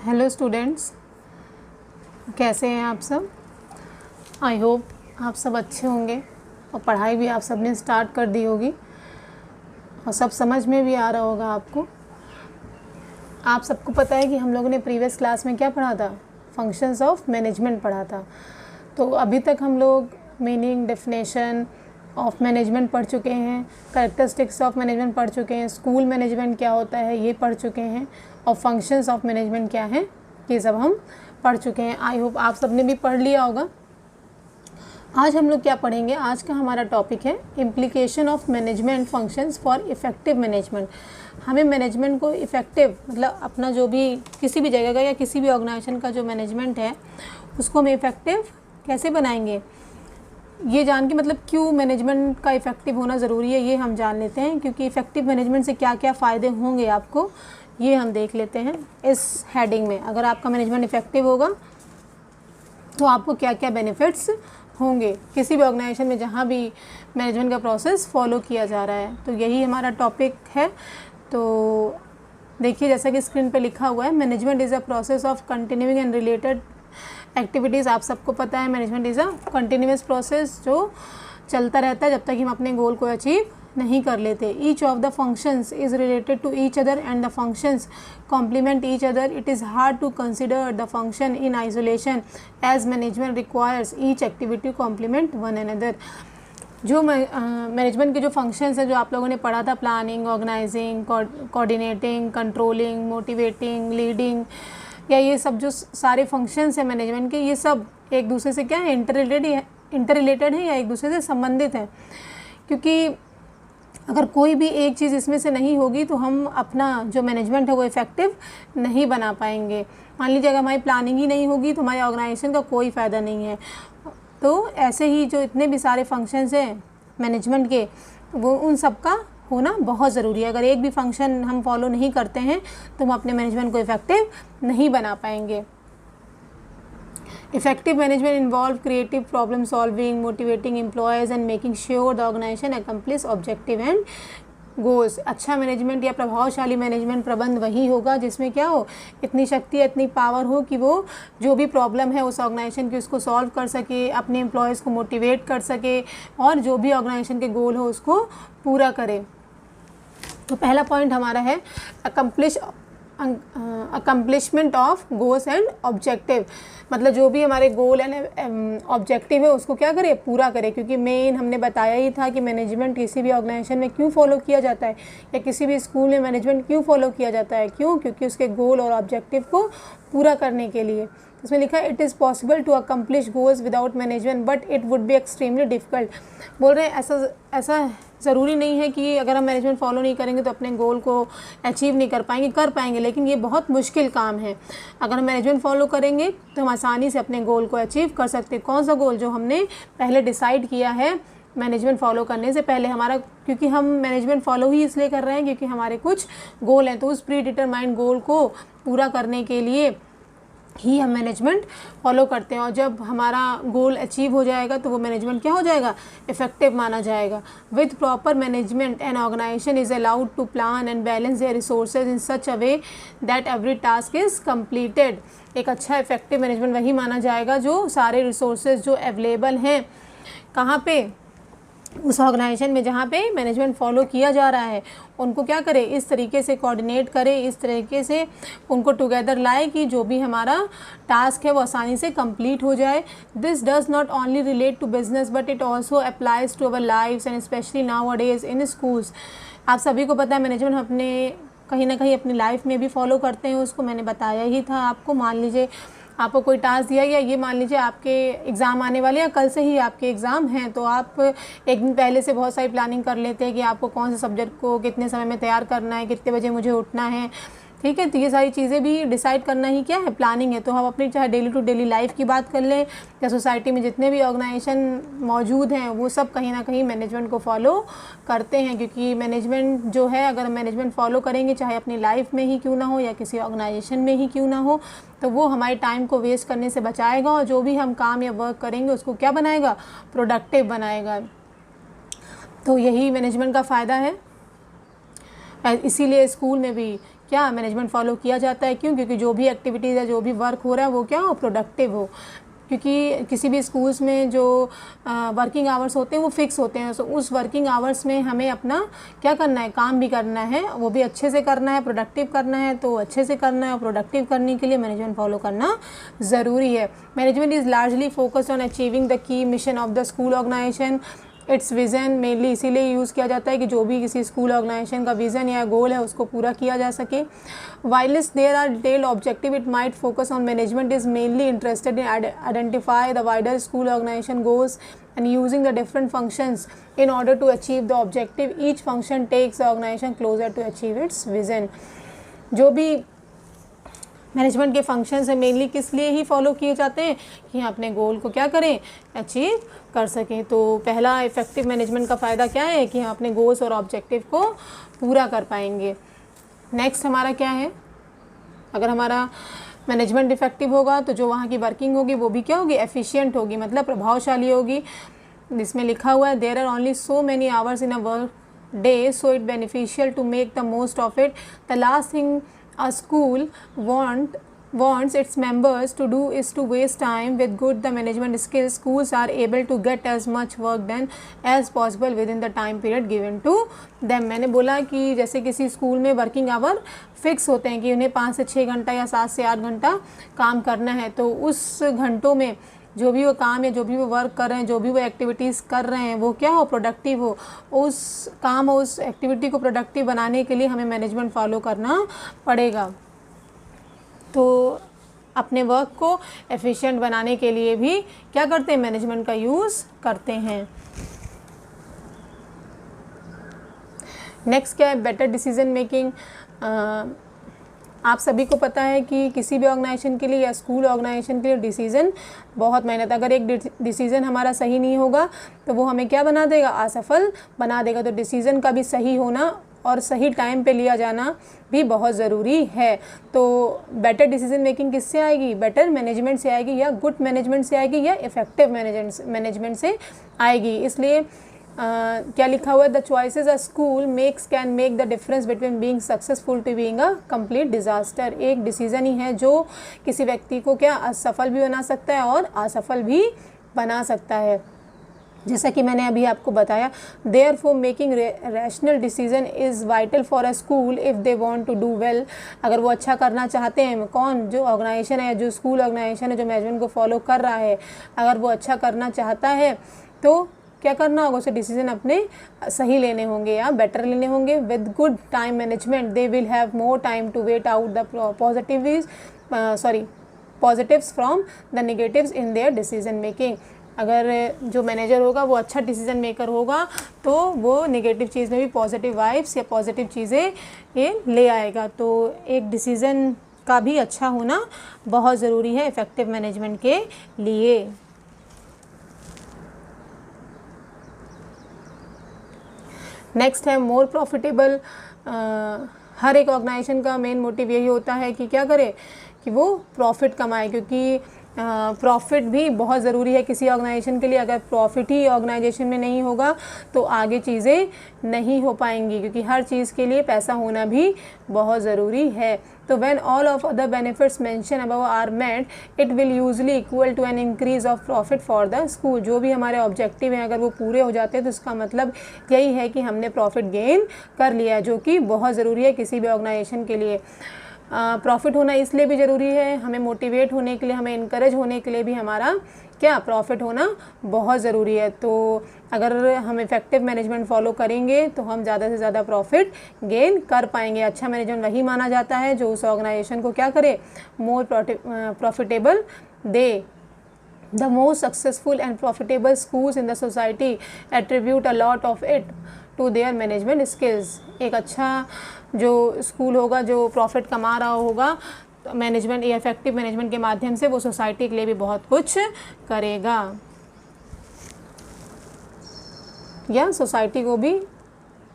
Hello students, कैसे हैं आप सब। आई होप आप सब अच्छे होंगे और पढ़ाई भी आप सब ने स्टार्ट कर दी होगी और सब समझ में भी आ रहा होगा आपको। आप सबको पता है कि हम लोगों ने प्रीवियस क्लास में क्या पढ़ा था, फंक्शंस ऑफ मैनेजमेंट पढ़ा था। तो अभी तक हम लोग मीनिंग, डेफिनेशन ऑफ मैनेजमेंट पढ़ चुके हैं, कैरेक्टरिस्टिक्स ऑफ मैनेजमेंट पढ़ चुके हैं, स्कूल मैनेजमेंट क्या होता है ये पढ़ चुके हैं और फंक्शंस ऑफ मैनेजमेंट क्या हैं ये सब हम पढ़ चुके हैं। आई होप आप सबने भी पढ़ लिया होगा। आज हम लोग क्या पढ़ेंगे, आज का हमारा टॉपिक है implication of management functions for effective management. हमें मैनेजमेंट को इफ़ेक्टिव मतलब अपना जो भी किसी भी जगह का या किसी भी ऑर्गेनाइजेशन का जो मैनेजमेंट है उसको हम इफ़ेक्टिव कैसे बनाएंगे, ये जान के मतलब क्यों मैनेजमेंट का इफ़ेक्टिव होना ज़रूरी है ये हम जान लेते हैं। क्योंकि इफ़ेक्टिव मैनेजमेंट से क्या क्या फ़ायदे होंगे आपको ये हम देख लेते हैं इस हेडिंग में। अगर आपका मैनेजमेंट इफ़ेक्टिव होगा तो आपको क्या क्या बेनिफिट्स होंगे किसी भी ऑर्गेनाइजेशन में जहाँ भी मैनेजमेंट का प्रोसेस फॉलो किया जा रहा है। तो यही हमारा टॉपिक है। तो देखिए जैसा कि स्क्रीन पे लिखा हुआ है, management is a process of continuing and related activities. आप सबको पता है management is a continuous process जो चलता रहता है जब तक हम अपने गोल को अचीव नहीं कर लेते। Each of the functions is related to each other and the functions complement each other. It is hard to consider the function in isolation as management requires each activity complement one another. जो management के जो functions हैं जो आप लोगों ने पढ़ा था, planning, organising, coordinating, controlling, motivating, leading, या ये सब जो सारे फंक्शंस हैं मैनेजमेंट के, ये सब एक दूसरे से क्या है, इंटररिलेटेड है या एक दूसरे से संबंधित हैं। क्योंकि अगर कोई भी एक चीज़ इसमें से नहीं होगी तो हम अपना जो मैनेजमेंट है वो इफ़ेक्टिव नहीं बना पाएंगे। मान लीजिए अगर हमारी प्लानिंग ही नहीं होगी तो हमारे ऑर्गेनाइजेशन का कोई फ़ायदा नहीं है। तो ऐसे ही जो इतने भी सारे फंक्शंस हैं मैनेजमेंट के वो उन सब का होना बहुत ज़रूरी है। अगर एक भी फंक्शन हम फॉलो नहीं करते हैं तो हम अपने मैनेजमेंट को इफ़ेक्टिव नहीं बना पाएंगे। Effective management involve creative problem solving, motivating employees and making sure the organisation accomplish objective and goals. अच्छा मैनेजमेंट या प्रभावशाली मैनेजमेंट प्रबंध वही होगा जिसमें क्या हो, इतनी शक्ति, इतनी पावर हो कि वो जो भी प्रॉब्लम है उस ऑर्गेनाइजेशन की उसको सॉल्व कर सके, अपने एम्प्लॉयज़ को मोटिवेट कर सके और जो भी ऑर्गेनाइजेशन के गोल हो उसको पूरा करे। तो पहला पॉइंट हमारा है accomplishment of goals and objective. मतलब जो भी हमारे गोल एंड ऑब्जेक्टिव है उसको क्या करें, पूरा करें। क्योंकि मेन हमने बताया ही था कि मैनेजमेंट किसी भी ऑर्गेनाइजेशन में क्यों फॉलो किया जाता है या किसी भी स्कूल में मैनेजमेंट क्यों फॉलो किया जाता है, क्यों, क्योंकि उसके गोल और ऑब्जेक्टिव को पूरा करने के लिए। इसमें लिखा है it is possible to accomplish goals without management but it would be extremely difficult. बोल रहे हैं ऐसा ज़रूरी नहीं है कि अगर हम मैनेजमेंट फॉलो नहीं करेंगे तो अपने गोल को अचीव नहीं कर पाएंगे, लेकिन ये बहुत मुश्किल काम है। अगर हम मैनेजमेंट फॉलो करेंगे तो हम आसानी से अपने गोल को अचीव कर सकते हैं। कौन सा गोल, जो हमने पहले डिसाइड किया है मैनेजमेंट फॉलो करने से पहले हमारा, क्योंकि हम मैनेजमेंट फॉलो ही इसलिए कर रहे हैं क्योंकि हमारे कुछ गोल हैं। तो उस प्री डिटरमाइंड गोल को पूरा करने के लिए ही हम मैनेजमेंट फॉलो करते हैं। और जब हमारा गोल अचीव हो जाएगा तो वो मैनेजमेंट क्या हो जाएगा, इफेक्टिव माना जाएगा। With proper management an organisation is allowed to plan and balance their resources in such a way that every task is completed. एक अच्छा इफेक्टिव मैनेजमेंट वही माना जाएगा जो सारे रिसोर्सेज जो अवेलेबल हैं कहाँ पे, उस ऑर्गेनाइजेशन में जहाँ पे मैनेजमेंट फॉलो किया जा रहा है, उनको क्या करे, इस तरीके से कोऑर्डिनेट करे, इस तरीके से उनको टुगेदर लाए कि जो भी हमारा टास्क है वो आसानी से कंप्लीट हो जाए। This does not only relate to business but it also applies to our lives and specially nowadays in schools. आप सभी को पता है मैनेजमेंट अपने कहीं ना कहीं अपनी लाइफ में भी फॉलो करते हैं, उसको मैंने बताया ही था आपको। मान लीजिए आपको कोई टास्क दिया गया, ये मान लीजिए आपके एग्ज़ाम आने वाले या कल से ही आपके एग्ज़ाम हैं, तो आप एक दिन पहले से बहुत सारी प्लानिंग कर लेते हैं कि आपको कौन से सब्जेक्ट को कितने समय में तैयार करना है, कितने बजे मुझे उठना है, ठीक है। तो ये सारी चीज़ें भी डिसाइड करना ही क्या है, प्लानिंग है। तो हम अपनी चाहे डेली टू डेली लाइफ की बात कर लें या सोसाइटी में जितने भी ऑर्गेनाइजेशन मौजूद हैं वो सब कहीं ना कहीं मैनेजमेंट को फॉलो करते हैं। क्योंकि मैनेजमेंट जो है, अगर मैनेजमेंट फॉलो करेंगे चाहे अपनी लाइफ में ही क्यों ना हो या किसी ऑर्गेनाइजेशन में ही क्यों ना हो, तो वो हमारे टाइम को वेस्ट करने से बचाएगा और जो भी हम काम या वर्क करेंगे उसको क्या बनाएगा, प्रोडक्टिव बनाएगा। तो यही मैनेजमेंट का फ़ायदा है। इसीलिए स्कूल में भी क्या मैनेजमेंट फॉलो किया जाता है। क्यों? क्योंकि जो भी एक्टिविटीज़ है, जो भी वर्क हो रहा है वो क्या हो, प्रोडक्टिव हो। क्योंकि किसी भी स्कूल्स में जो वर्किंग आवर्स होते हैं वो फिक्स होते हैं, तो उस वर्किंग आवर्स में हमें अपना क्या करना है, काम भी करना है, वो भी अच्छे से करना है, प्रोडक्टिव करना है, तो अच्छे से करना है। और प्रोडक्टिव करने के लिए मैनेजमेंट फॉलो करना ज़रूरी है। Management is largely focused on achieving the key mission of the school organisation, its vision. Mainly इसीलिए यूज़ किया जाता है कि जो भी किसी स्कूल ऑर्गेनाइजेशन का विज़न या गोल है उसको पूरा किया जा सके। While there are detailed objective, it might focus on management is mainly interested in identify the wider school organisation goals and using the different functions in order to achieve the objective. Each function takes the organization closer to achieve its vision. जो भी management के functions है mainly किस लिए ही follow किए जाते हैं कि हम अपने गोल को क्या करें, अचीव कर सकें। तो पहला इफ़ेक्टिव मैनेजमेंट का फ़ायदा क्या है कि हम अपने गोल्स और ऑब्जेक्टिव को पूरा कर पाएंगे। नेक्स्ट हमारा क्या है, अगर हमारा मैनेजमेंट इफेक्टिव होगा तो जो वहाँ की वर्किंग होगी वो भी क्या होगी, एफिशिएंट होगी, मतलब प्रभावशाली होगी। इसमें लिखा हुआ है there are only so many hours in a work day, so it beneficial to make the most of it. The last thing a school wants its members to do is to waste time. With good the management skills, schools are able to get as much work done as possible within the time period given to them. मैंने बोला कि जैसे किसी school में working hour fix होते हैं कि उन्हें 5 से 6 घंटा या 7 से 8 घंटा काम करना है, तो उस घंटों में जो भी वो काम या जो भी वो वर्क कर रहे हैं, जो भी वो एक्टिविटीज़ कर रहे हैं वो क्या हो, प्रोडक्टिव हो। उस काम और उस एक्टिविटी को प्रोडक्टिव बनाने के लिए हमें मैनेजमेंट फॉलो करना पड़ेगा। तो अपने वर्क को एफिशिएंट बनाने के लिए भी क्या करते हैं, मैनेजमेंट का यूज़ करते हैं। नेक्स्ट क्या है, बेटर डिसीजन मेकिंग। आप सभी को पता है कि किसी भी ऑर्गेनाइजेशन के लिए या स्कूल ऑर्गेनाइजेशन के लिए डिसीज़न बहुत मेहनत। अगर एक डिसीज़न हमारा सही नहीं होगा तो वो हमें क्या बना देगा, असफल बना देगा। तो डिसीज़न का भी सही होना और सही टाइम पे लिया जाना भी बहुत ज़रूरी है। तो बेटर डिसीजन मेकिंग किससे आएगी, बेटर मैनेजमेंट से आएगी, या गुड मैनेजमेंट से आएगी, या इफ़ेक्टिव मैनेजमेंट से आएगी। इसलिए क्या लिखा हुआ है, the choices a school makes can make the difference between being successful to being a complete disaster. एक डिसीज़न ही है जो किसी व्यक्ति को क्या असफल भी बना सकता है और असफल भी बना सकता है। जैसा कि मैंने अभी आपको बताया, therefore making rational decision is vital for a school if they want to do well. अगर वो अच्छा करना चाहते हैं, कौन, जो ऑर्गेनाइजेशन है, जो स्कूल ऑर्गेनाइजेशन है, जो मैनेजमेंट को फॉलो कर रहा है, अगर वो अच्छा करना चाहता है तो क्या करना होगा, उसे डिसीजन अपने सही लेने होंगे या बेटर लेने होंगे। With good time management they will have more time to weigh out the positives from the negatives in their decision making. अगर जो मैनेजर होगा वो अच्छा डिसीजन मेकर होगा तो वो नेगेटिव चीज़ में भी पॉजिटिव वाइब्स या पॉजिटिव चीज़ें ये ले आएगा। तो एक डिसीज़न का भी अच्छा होना बहुत ज़रूरी है इफ़ेक्टिव मैनेजमेंट के लिए। नेक्स्ट है मोर प्रॉफिटेबल। हर एक ऑर्गेनाइजेशन का मेन मोटिव यही होता है कि क्या करे, कि वो प्रॉफिट कमाए, क्योंकि प्रॉफिट भी बहुत ज़रूरी है किसी ऑर्गेनाइजेशन के लिए। अगर प्रॉफिट ही ऑर्गेनाइजेशन में नहीं होगा तो आगे चीज़ें नहीं हो पाएंगी, क्योंकि हर चीज़ के लिए पैसा होना भी बहुत ज़रूरी है। तो when all of other benefits mention above are met, it will usually equal to an increase of profit for the school. जो भी हमारे ऑब्जेक्टिव हैं अगर वो पूरे हो जाते हैं तो इसका मतलब यही है कि हमने प्रॉफिट गेन कर लिया है, जो कि बहुत ज़रूरी है किसी भी ऑर्गेनाइजेशन के लिए। प्रॉफिट होना इसलिए भी ज़रूरी है, हमें मोटिवेट होने के लिए, हमें इनकरेज होने के लिए भी हमारा क्या प्रॉफिट होना बहुत ज़रूरी है। तो अगर हम इफ़ेक्टिव मैनेजमेंट फॉलो करेंगे तो हम ज़्यादा से ज़्यादा प्रॉफिट गेन कर पाएंगे। अच्छा मैनेजमेंट वही माना जाता है जो उस ऑर्गेनाइजेशन को क्या करे, more profitable they. The most successful and profitable schools in the society attribute a lot of it to their management skills. एक अच्छा जो स्कूल होगा, जो प्रॉफिट कमा रहा होगा मैनेजमेंट या इफेक्टिव मैनेजमेंट के माध्यम से, वो सोसाइटी के लिए भी बहुत कुछ करेगा या सोसाइटी को भी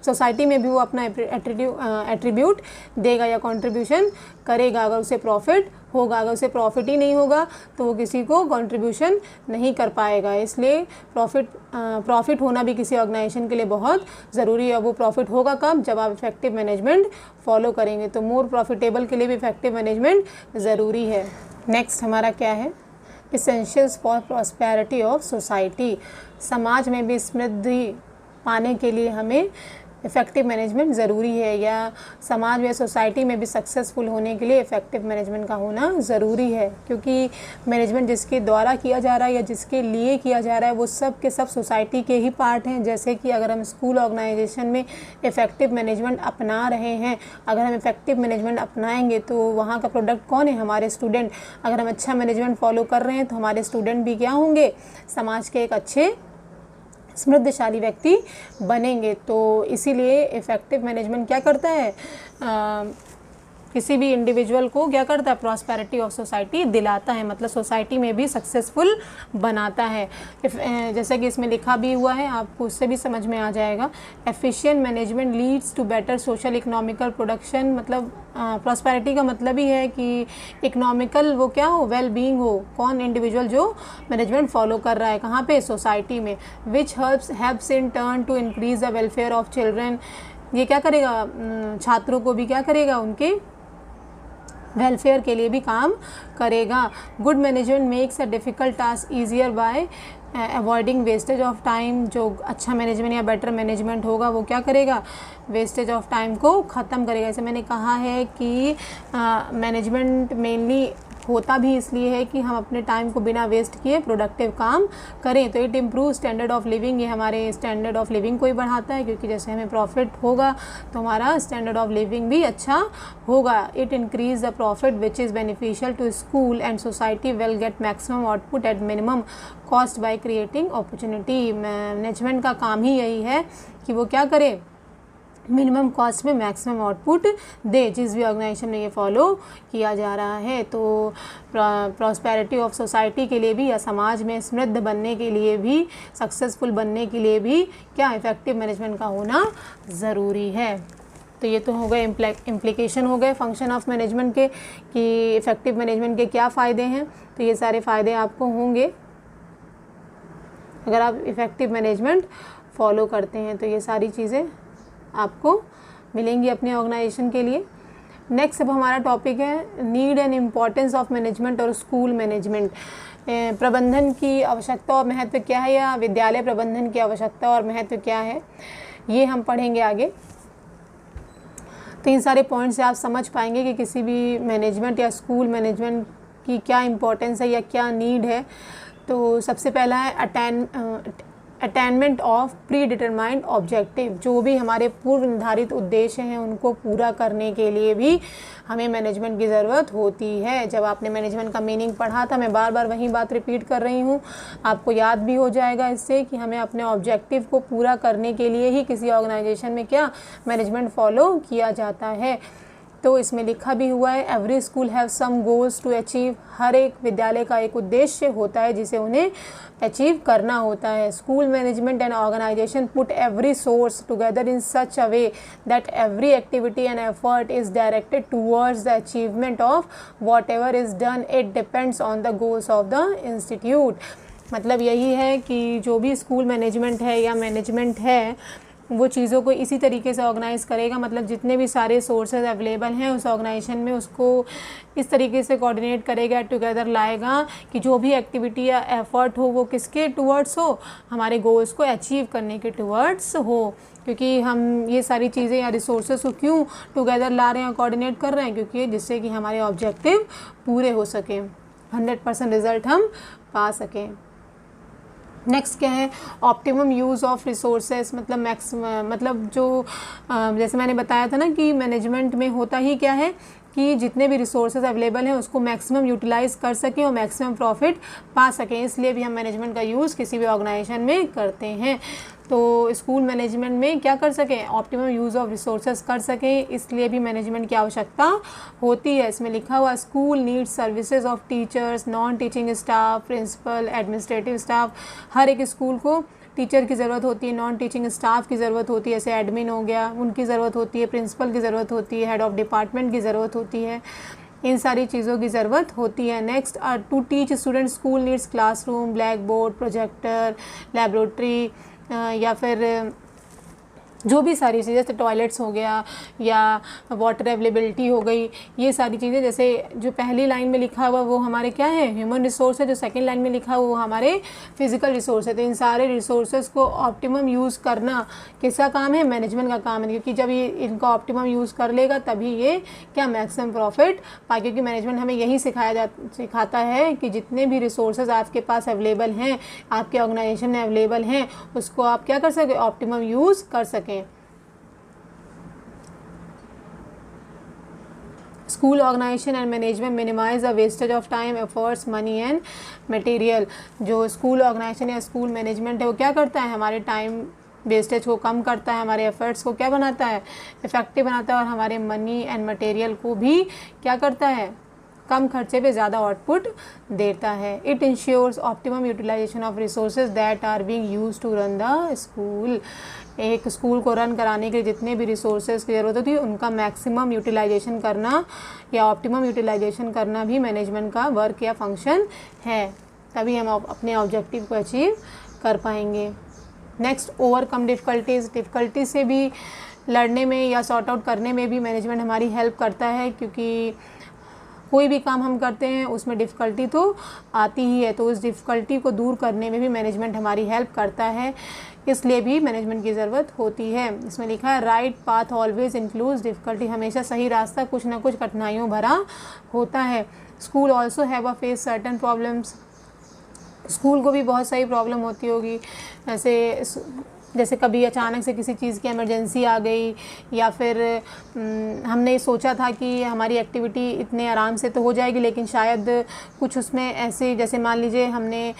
सोसाइटी में भी वो अपना एट्रीब्यूट देगा या कंट्रीब्यूशन करेगा। अगर उसे प्रॉफिट होगा, अगर उसे प्रॉफिट ही नहीं होगा तो वो किसी को कंट्रीब्यूशन नहीं कर पाएगा। इसलिए प्रॉफिट होना भी किसी ऑर्गेनाइजेशन के लिए बहुत ज़रूरी है। वो प्रॉफिट होगा कब? जब आप इफेक्टिव मैनेजमेंट फॉलो करेंगे। तो मोर प्रॉफिटेबल के लिए भी इफेक्टिव मैनेजमेंट ज़रूरी है। नेक्स्ट हमारा क्या है? Essentials for prosperity of society. समाज में भी समृद्धि पाने के लिए हमें इफ़ेक्टिव मैनेजमेंट ज़रूरी है, या समाज या सोसाइटी में भी सक्सेसफुल होने के लिए इफ़ेक्टिव मैनेजमेंट का होना ज़रूरी है। क्योंकि मैनेजमेंट जिसके द्वारा किया जा रहा है या जिसके लिए किया जा रहा है वो सब के सब सोसाइटी के ही पार्ट हैं। जैसे कि अगर हम स्कूल ऑर्गेनाइजेशन में इफ़ेक्टिव मैनेजमेंट अपना रहे हैं, अगर हम इफ़ेक्टिव मैनेजमेंट अपनाएंगे तो वहाँ का प्रोडक्ट कौन है? हमारे स्टूडेंट। अगर हम अच्छा मैनेजमेंट फॉलो कर रहे हैं तो हमारे स्टूडेंट भी क्या होंगे? समाज के एक अच्छे समृद्धशाली व्यक्ति बनेंगे। तो इसीलिए इफ़ेक्टिव मैनेजमेंट क्या करता है? किसी भी इंडिविजुअल को क्या करता है? प्रॉस्पेरिटी ऑफ सोसाइटी दिलाता है, मतलब सोसाइटी में भी सक्सेसफुल बनाता है। जैसा कि इसमें लिखा भी हुआ है, आपको उससे भी समझ में आ जाएगा। Efficient management leads to better social economical production. मतलब प्रॉस्पेरिटी का मतलब ही है कि इकोनॉमिकल वो क्या हो? वेल बीइंग हो। कौन? इंडिविजुअल जो मैनेजमेंट फॉलो कर रहा है। कहाँ पे? सोसाइटी में। Which helps in turn to increase the welfare of children. ये क्या करेगा? छात्रों को भी क्या करेगा? उनके वेलफेयर के लिए भी काम करेगा। Good management makes a difficult task easier bye avoiding wastage of time. जो अच्छा मैनेजमेंट या बेटर मैनेजमेंट होगा वो क्या करेगा? वेस्टेज ऑफ टाइम को ख़त्म करेगा। जैसे मैंने कहा है कि मैनेजमेंट मेनली होता भी इसलिए है कि हम अपने टाइम को बिना वेस्ट किए प्रोडक्टिव काम करें। तो it improve standard of living. ये हमारे स्टैंडर्ड ऑफ लिविंग को ही बढ़ाता है, क्योंकि जैसे हमें प्रॉफिट होगा तो हमारा स्टैंडर्ड ऑफ लिविंग भी अच्छा होगा। It increase the profit which is beneficial to school and society will get maximum output at minimum cost by creating opportunity. Management का काम ही यही है कि वो क्या करे? मिनिमम कॉस्ट में मैक्सिमम आउटपुट दे। जिस भी ऑर्गेनाइजेशन में ये फॉलो किया जा रहा है। तो प्रॉस्पेरिटी ऑफ सोसाइटी के लिए भी या समाज में समृद्ध बनने के लिए भी, सक्सेसफुल बनने के लिए भी क्या? इफ़ेक्टिव मैनेजमेंट का होना ज़रूरी है। तो ये तो हो गए इम्प्लीकेशन हो गए फंक्शन ऑफ मैनेजमेंट के, कि इफ़ेक्टिव मैनेजमेंट के क्या फ़ायदे हैं। तो ये सारे फ़ायदे आपको होंगे अगर आप इफ़ेक्टिव मैनेजमेंट फॉलो करते हैं। तो ये सारी चीज़ें आपको मिलेंगी अपने ऑर्गेनाइजेशन के लिए। नेक्स्ट अब हमारा टॉपिक है need and importance of management और स्कूल मैनेजमेंट। प्रबंधन की आवश्यकता और महत्व क्या है, या विद्यालय प्रबंधन की आवश्यकता और महत्व क्या है, ये हम पढ़ेंगे आगे। तो इन सारे पॉइंट से आप समझ पाएंगे कि किसी भी मैनेजमेंट या स्कूल मैनेजमेंट की क्या इम्पोर्टेंस है या क्या नीड है। तो सबसे पहला है attainment of pre determined objective. जो भी हमारे पूर्व निर्धारित उद्देश्य हैं उनको पूरा करने के लिए भी हमें मैनेजमेंट की ज़रूरत होती है। जब आपने मैनेजमेंट का मीनिंग पढ़ा था, मैं बार बार वही बात रिपीट कर रही हूँ, आपको याद भी हो जाएगा इससे कि हमें अपने ऑब्जेक्टिव को पूरा करने के लिए ही किसी ऑर्गेनाइजेशन में क्या मैनेजमेंट फॉलो किया जाता है। तो इसमें लिखा भी हुआ है every school have some goals to achieve. हर एक विद्यालय का एक उद्देश्य होता है जिसे उन्हें अचीव करना होता है। School management and organisation put every source together in such a way that every activity and effort is directed towards the achievement of whatever is done. It depends on the goals of the institute. मतलब यही है कि जो भी school management है या management है वो चीज़ों को इसी तरीके से ऑर्गेनाइज़ करेगा। मतलब जितने भी सारे सोर्सेज अवेलेबल हैं उस ऑर्गेनाइजेशन में उसको इस तरीके से कोऑर्डिनेट करेगा, टुगेदर लाएगा कि जो भी एक्टिविटी या एफर्ट हो वो किसके टुवर्ड्स हो? हमारे गोल्स को अचीव करने के टुवर्ड्स हो। क्योंकि हम ये सारी चीज़ें या रिसोर्सेज को क्यों टुगेदर ला रहे हैं, कोऑर्डिनेट कर रहे हैं? क्योंकि जिससे कि हमारे ऑब्जेक्टिव पूरे हो सकें, 100% रिज़ल्ट हम पा सकें। नेक्स्ट क्या है? Optimum use of resources. मतलब मतलब जो जैसे मैंने बताया था ना कि मैनेजमेंट में होता ही क्या है कि जितने भी रिसोर्सेज अवेलेबल हैं उसको मैक्सिमम यूटिलाइज़ कर सकें और मैक्सिमम प्रॉफिट पा सकें। इसलिए भी हम मैनेजमेंट का यूज़ किसी भी ऑर्गेनाइजेशन में करते हैं। तो स्कूल मैनेजमेंट में क्या कर सकें? ऑप्टिमम यूज़ ऑफ रिसोर्सेज कर सकें, इसलिए भी मैनेजमेंट की आवश्यकता होती है। इसमें लिखा हुआ school needs services of teachers, non teaching staff, principal, administrative staff. हर एक स्कूल को टीचर की ज़रूरत होती है, नॉन टीचिंग स्टाफ की ज़रूरत होती है, जैसे एडमिन हो गया, उनकी ज़रूरत होती है, प्रिंसिपल की ज़रूरत होती है, हेड ऑफ़ डिपार्टमेंट की ज़रूरत होती है, इन सारी चीज़ों की ज़रूरत होती है। Next, to teach student school needs classroom, black board, projector, laboratory, या फिर जो भी सारी चीज़ें, जैसे टॉयलेट्स हो गया या वाटर अवेलेबिलिटी हो गई, ये सारी चीज़ें। जैसे जो पहली लाइन में लिखा हुआ वो हमारे क्या है, ह्यूमन रिसोर्स है, जो सेकंड लाइन में लिखा हुआ वो हमारे फिजिकल रिसोर्स है। तो इन सारे रिसोर्सेज को ऑप्टिमम यूज़ करना किसका काम है, मैनेजमेंट का काम है, क्योंकि जब ये इनका ऑप्टिमम यूज़ कर लेगा तभी ये क्या मैक्सिमम प्रॉफिट पाए, क्योंकि मैनेजमेंट हमें यही सिखाता है कि जितने भी रिसोर्सेज आपके पास अवेलेबल हैं, आपके ऑर्गेनाइजेशन में अवेलेबल हैं, उसको आप क्या कर सकें, ऑप्टिमम यूज़ कर सकें। School organisation and management minimise the wastage of time, efforts, money and material. जो स्कूल ऑर्गेनाइजेशन या स्कूल मैनेजमेंट है वो क्या करता है, हमारे टाइम वेस्टेज को कम करता है, हमारे एफर्ट्स को क्या बनाता है, इफ़ेक्टिव बनाता है, और हमारे मनी एंड मटेरियल को भी क्या करता है, कम खर्चे पे ज़्यादा आउटपुट देता है। It ensures optimum utilisation of resources that are being used to run the school. एक स्कूल को रन कराने के लिए जितने भी रिसोर्सेज की ज़रूरत होती है उनका मैक्सिमम यूटिलाइजेशन करना या ऑप्टिमम यूटिलाइजेशन करना भी मैनेजमेंट का वर्क या फंक्शन है, तभी हम अपने ऑब्जेक्टिव को अचीव कर पाएंगे। Next, overcome difficulties. डिफ़िकल्टी से भी लड़ने में या सॉर्ट आउट करने में भी मैनेजमेंट हमारी हेल्प करता है, क्योंकि कोई भी काम हम करते हैं उसमें डिफ़िकल्टी तो आती ही है, तो उस डिफ़िकल्टी को दूर करने में भी मैनेजमेंट हमारी हेल्प करता है, इसलिए भी मैनेजमेंट की ज़रूरत होती है। इसमें लिखा है right path always includes difficulty. हमेशा सही रास्ता कुछ ना कुछ कठिनाइयों भरा होता है। School also have a face certain problems. School को भी बहुत सारी प्रॉब्लम होती होगी, जैसे कभी अचानक से किसी चीज़ की इमरजेंसी आ गई, या फिर हमने सोचा था कि हमारी एक्टिविटी इतने आराम से तो हो जाएगी, लेकिन शायद कुछ उसमें ऐसे, जैसे मान लीजिए हमने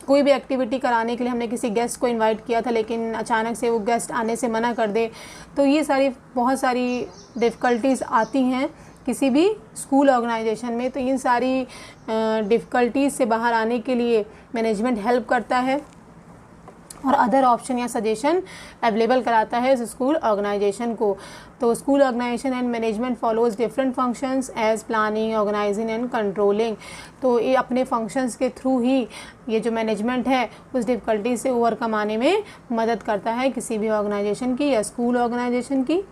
कोई भी एक्टिविटी कराने के लिए हमने किसी गेस्ट को इनवाइट किया था, लेकिन अचानक से वो गेस्ट आने से मना कर दे, तो ये बहुत सारी डिफ़िकल्टीज़ आती हैं किसी भी स्कूल ऑर्गेनाइजेशन में। तो इन सारी डिफ़िकल्टीज़ से बाहर आने के लिए मैनेजमेंट हेल्प करता है और अदर ऑप्शन या सजेशन अवेलेबल कराता है इस स्कूल ऑर्गेनाइजेशन को। तो school organisation and management follows different functions as planning, organising and controlling. तो ये अपने फंक्शंस के थ्रू ही ये जो मैनेजमेंट है उस डिफ़िकल्टी से ओवरकम आने में मदद करता है किसी भी ऑर्गेनाइजेशन की या स्कूल ऑर्गेनाइजेशन की।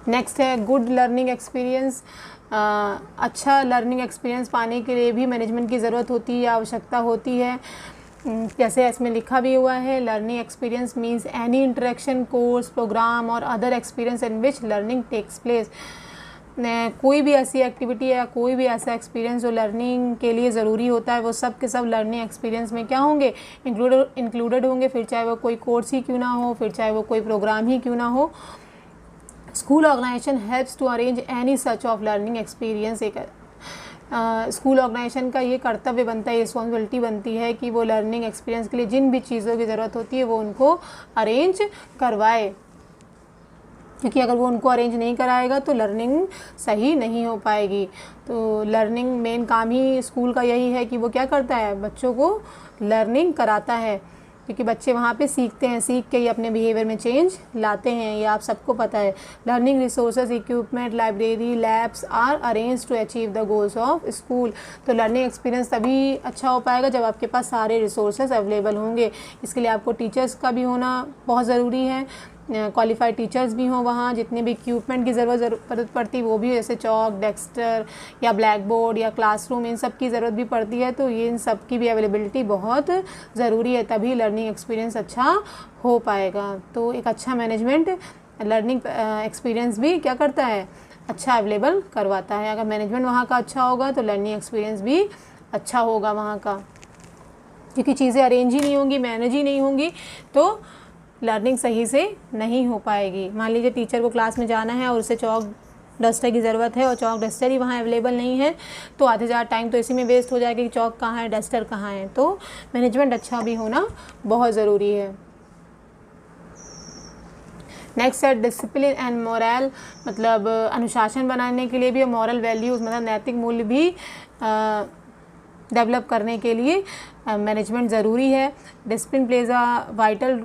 नेक्स्ट है गुड लर्निंग एक्सपीरियंस। अच्छा लर्निंग एक्सपीरियंस पाने के लिए भी मैनेजमेंट की ज़रूरत होती है या आवश्यकता होती है। जैसे इसमें लिखा भी हुआ है, learning experience means any interaction, course, programme और other experience in which learning takes place. कोई भी ऐसी एक्टिविटी या कोई भी ऐसा एक्सपीरियंस जो लर्निंग के लिए ज़रूरी होता है, वो सब के सब लर्निंग एक्सपीरियंस में क्या होंगे, इंक्लूडेड होंगे, फिर चाहे वो कोई कोर्स ही क्यों ना हो, फिर चाहे वो कोई प्रोग्राम ही क्यों ना हो। School organisation helps to arrange any such of learning experience. एक स्कूल ऑर्गेनाइजेशन का ये कर्तव्य बनता है, रिस्पॉन्सिबिलिटी बनती है कि वो लर्निंग एक्सपीरियंस के लिए जिन भी चीज़ों की ज़रूरत होती है वो उनको अरेंज करवाए, क्योंकि अगर वो उनको अरेंज नहीं कराएगा तो लर्निंग सही नहीं हो पाएगी। तो लर्निंग मेन काम ही स्कूल का यही है कि वो क्या करता है, बच्चों को लर्निंग कराता है, क्योंकि बच्चे वहाँ पे सीखते हैं, सीख के ही अपने बिहेवियर में चेंज लाते हैं, ये आप सबको पता है। Learning resources, equipment, library, labs are arrange to achieve the goals of school. तो लर्निंग एक्सपीरियंस तभी अच्छा हो पाएगा जब आपके पास सारे रिसोर्सेज अवेलेबल होंगे। इसके लिए आपको टीचर्स का भी होना बहुत ज़रूरी है, क्वालिफाइड टीचर्स भी हों वहाँ, जितने भी इक्विपमेंट की ज़रूरत पड़ती वो भी, जैसे चॉक, डेस्टर या ब्लैक बोर्ड या क्लासरूम, इन सब की ज़रूरत भी पड़ती है। तो ये इन सब की भी अवेलेबिलिटी बहुत ज़रूरी है, तभी लर्निंग एक्सपीरियंस अच्छा हो पाएगा। तो एक अच्छा मैनेजमेंट लर्निंग एक्सपीरियंस भी क्या करता है, अच्छा अवेलेबल करवाता है। अगर मैनेजमेंट वहाँ का अच्छा होगा तो लर्निंग एक्सपीरियंस भी अच्छा होगा वहाँ का, क्योंकि चीज़ें अरेंज ही नहीं होंगी, मैनेज ही नहीं होंगी, तो लर्निंग सही से नहीं हो पाएगी। मान लीजिए टीचर को क्लास में जाना है और उसे चॉक डस्टर की ज़रूरत है और चॉक डस्टर ही वहाँ अवेलेबल नहीं है, तो आधे ज़्यादा टाइम तो इसी में वेस्ट हो जाएगा कि चॉक कहाँ है, डस्टर कहाँ है। तो मैनेजमेंट अच्छा भी होना बहुत ज़रूरी है। नेक्स्ट है डिसिप्लिन एंड मोरल, मतलब अनुशासन बनाने के लिए भी, मॉरल वैल्यूज़ मतलब नैतिक मूल्य भी डेवलप करने के लिए मैनेजमेंट ज़रूरी है। Discipline plays a vital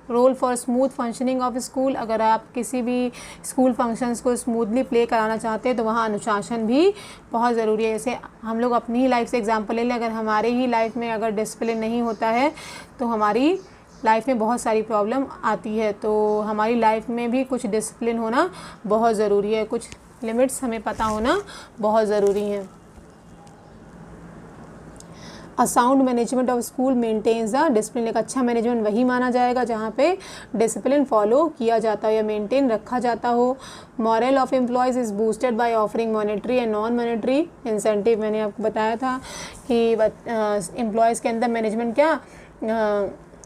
role for smooth functioning of school. अगर आप किसी भी स्कूल फंक्शंस को स्मूथली प्ले कराना चाहते हैं तो वहाँ अनुशासन भी बहुत ज़रूरी है। जैसे हम लोग अपनी ही लाइफ से एग्जांपल ले लें, अगर हमारे ही लाइफ में अगर डिसिप्लिन नहीं होता है तो हमारी लाइफ में बहुत सारी प्रॉब्लम आती है। तो हमारी लाइफ में भी कुछ डिसिप्लिन होना बहुत ज़रूरी है, कुछ लिमिट्स हमें पता होना बहुत ज़रूरी है। A sound management of school maintains the discipline. एक अच्छा मैनेजमेंट वही माना जाएगा जहाँ पे डिसिप्लिन फॉलो किया जाता हो या मेंटेन रखा जाता हो। Moral of employees is boosted by offering monetary and non monetary incentive. मैंने आपको बताया था कि एम्प्लॉयज़ के अंदर मैनेजमेंट क्या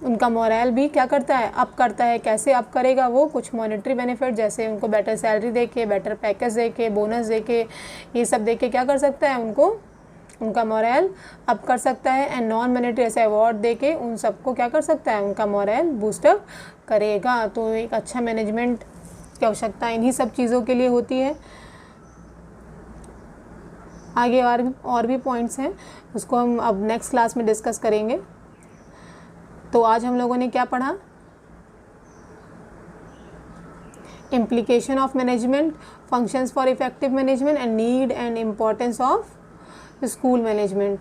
उनका मोरल भी क्या करता है, अप करता है। कैसे अप करेगा वो, कुछ मॉनेटरी बेनिफिट जैसे उनको बेटर सैलरी दे के, बेटर पैकेज दे के, बोनस दे के, ये सब दे के क्या कर सकता है, उनको उनका मोरल अप कर सकता है। एंड नॉन मॉनेटरी ऐसे अवार्ड दे के उन सबको क्या कर सकता है, उनका मोरल बूस्टअप करेगा। तो एक अच्छा मैनेजमेंट की आवश्यकता इन्हीं सब चीज़ों के लिए होती है। आगे और भी पॉइंट्स हैं, उसको हम अब नेक्स्ट क्लास में डिस्कस करेंगे। तो आज हम लोगों ने क्या पढ़ा, implication of management, functions for effective management and need and importance of school management.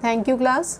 Thank you class.